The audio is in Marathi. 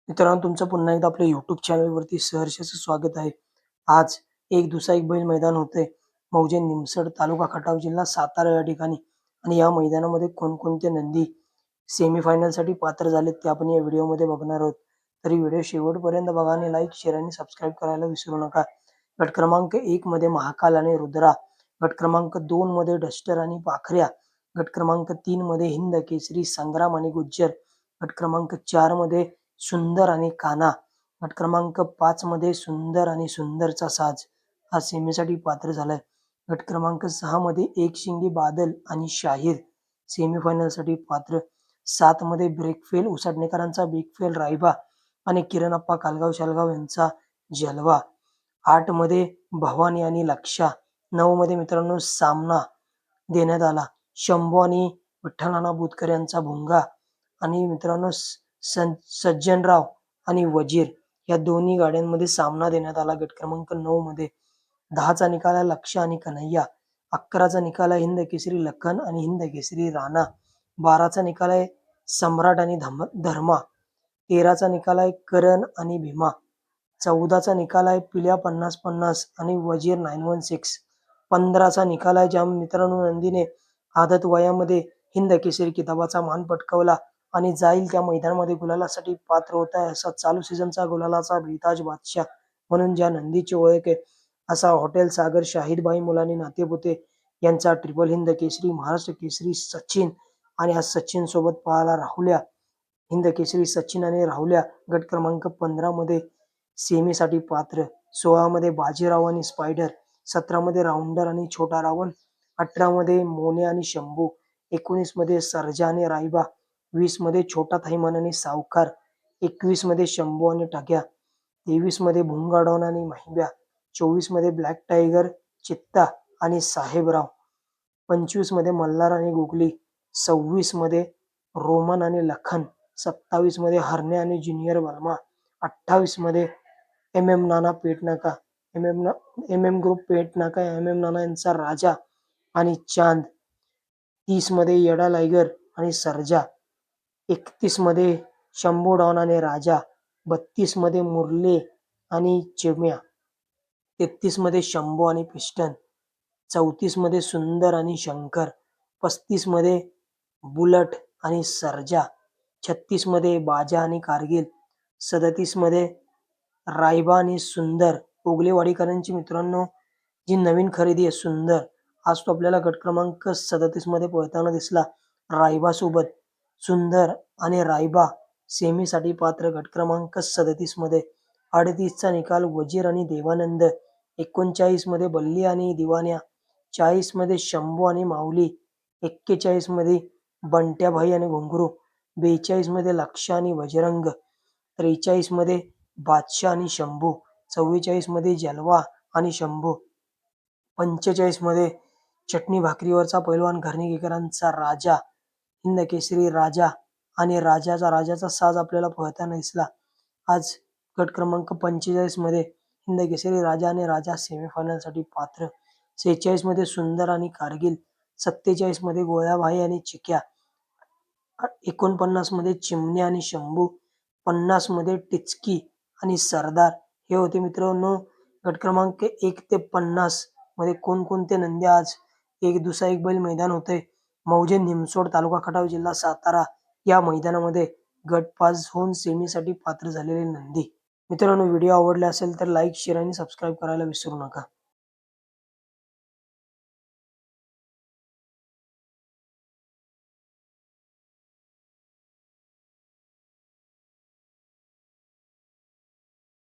मित्रांनो, तुमचं पुन्हा एकदा आपल्या YouTube चॅनलवरती सहर्षाचं स्वागत आहे. आज एक दुसरा एक बैल मैदान होते मौजे निमसड तालुका खटाव जिल्हा सातारा या ठिकाणी. आणि या मैदानामध्ये कोणकोणते नंदी सेमीफायनलसाठी पात्र झालेत ते आपण या व्हिडिओमध्ये बघणार आहोत. तरी व्हिडिओ शेवटपर्यंत बघा आणि लाईक, शेअर आणि सबस्क्राईब करायला विसरू नका. गट क्रमांक 1 मध्ये महाकाल आणि रुद्रा, गट क्रमांक 2 मध्ये डस्टर आणि पाखऱ्या, गट क्रमांक 3 मध्ये हिंद केसरी संग्राम आणि गुज्जर, गट क्रमांक 4 मध्ये सुंदर आणि काना, गट क्रमांक 5 मध्ये सुंदर आणि सुंदरचा साज हा सेमीसाठी पात्र झालाय. गट क्रमांक 6 मध्ये एक शिंगी बादल आणि शाहीर सेमीफायनलसाठी पात्र. 7 मध्ये ब्रेकफेल उसाटणेकरांचा बिगफेल रायबा आणि किरणप्पा कालगाव शालगाव यांचा जलवा. 8 मध्ये भवानी आणि लक्षा. 9 मध्ये मित्रांनो सामना देण्यात आला शंभू आणि विठ्ठलनाना बुतकर यांचा भुंगा. आणि मित्रांनो सज्जनराव आणि वजीर या दोन्ही गाड्यांमध्ये सामना देण्यात आला. गट क्रमांक 9 मध्ये 10चा निकाल आहे लक्ष आणि कन्हैया. 11चा निकाल आहे हिंद केसरी लखन आणि हिंद केसरी राणा. 12चा निकाल आहे सम्राट आणि धर्मा. 13चा निकाल आहे करण आणि भीमा. 14चा निकाल आहे पिल्या 50-50 आणि वजीर 916. 15चा निकाल आहे ज्या मित्रांनो नंदीने आदत वयामध्ये हिंद केसरी किताबाचा मान पटकावला आणि जाईल त्या मैदानामध्ये गुलालासाठी पात्र होत आहे असा चालू सीझनचा गुलालाचा बेताज बादशाह म्हणून ज्या नंदीची ओळख आहे असा हॉटेल सागर शाहिदबाई मुलानी नातेपुते यांचा ट्रिपल हिंद केसरी महाराष्ट्र केसरी सचिन. आणि आज सचिन सोबत पाहायला राहुल्या. हिंद केसरी सचिन आणि राहुल्या गट क्रमांक 15 मध्ये सेमीसाठी पात्र. 16 मध्ये बाजीराव आणि स्पायडर. 17 मध्ये राऊंडर आणि छोटा रावण. 18 मध्ये मोने आणि शंभू. 19 मध्ये सर्जा आणि रायबा. 20 मध्ये छोटा थैमान आणि सावकार. 21 मध्ये शंभू आणि टक्या. 23 मध्ये भुंगाडॉन आणि महिब्या. 24 मध्ये ब्लॅक टायगर चित्ता आणि साहेबराव. 25 मध्ये मल्हार आणि गुगली. 26 मध्ये रोमन आणि लखन. 27 मध्ये हरणे आणि ज्युनियर बर्मा. 28 मध्ये एम एम नाना पेटनाका, एम एम ग्रुप पेटनाका, एम एम नाना यांचा राजा आणि चांद. 30 मध्ये येडा लायगर आणि सर्जा. 31 मध्ये शंभू डॉन आणि राजा. 32 मध्ये मुरले आणि चिम्या. 33 मध्ये शंभू आणि पिस्टन. 34 मध्ये सुंदर आणि शंकर. 35 मध्ये बुलट आणि सर्जा. 36 मध्ये बाजा आणि कारगिल. 37 मध्ये रायबा आणि सुंदर. ओगलेवाडीकरांची मित्रांनो जी नवीन खरेदी आहे सुंदर, आज तो आपल्याला गट क्रमांक 37 मध्ये पळताना दिसला रायबा सोबत. सुंदर आणि रायबा सेमीसाठी पात्र गट क्रमांक 37 मध्ये. 38चा निकाल वजीर आणि देवानंद. 39 मध्ये बल्ली आणि दिवान्या. 40 मध्ये शंभू आणि माऊली. 41 मध्ये बंट्याभाई आणि घुंगरू. 42 मध्ये लक्ष आणि बजरंग. 43 मध्ये बादशाह आणि शंभू. 44 मध्ये जलवा आणि शंभू. 45 मध्ये चटणी भाकरीवरचा पैलवान घरणीकरांचा राजा, हिंद केसरी राजा आणि राजाचा साज आपल्याला पळताना दिसला. आज गट क्रमांक 45 मध्ये हिंद केसरी राजा आणि राजा सेमीफायनलसाठी पात्र. 46 मध्ये सुंदर आणि कारगिल. 47 मध्ये गोळ्याभाई आणि चिक्या. 49 मध्ये चिमण्या आणि शंभू. 50 मध्ये टिचकी आणि सरदार. हे होते मित्रांनो गट क्रमांक 1 ते 50 मध्ये कोणकोणते नंदी आज एक दुसरा एक बैल मैदान होते मौजे निमसोड तालुका खटाव जिल्हा सातारा या मैदानामध्ये गट पास होऊन सेमीसाठी पात्र झालेले नंदी. मित्रांनो, व्हिडिओ आवडला असेल तर लाईक, शेअर आणि सबस्क्राईब करायला विसरू नका.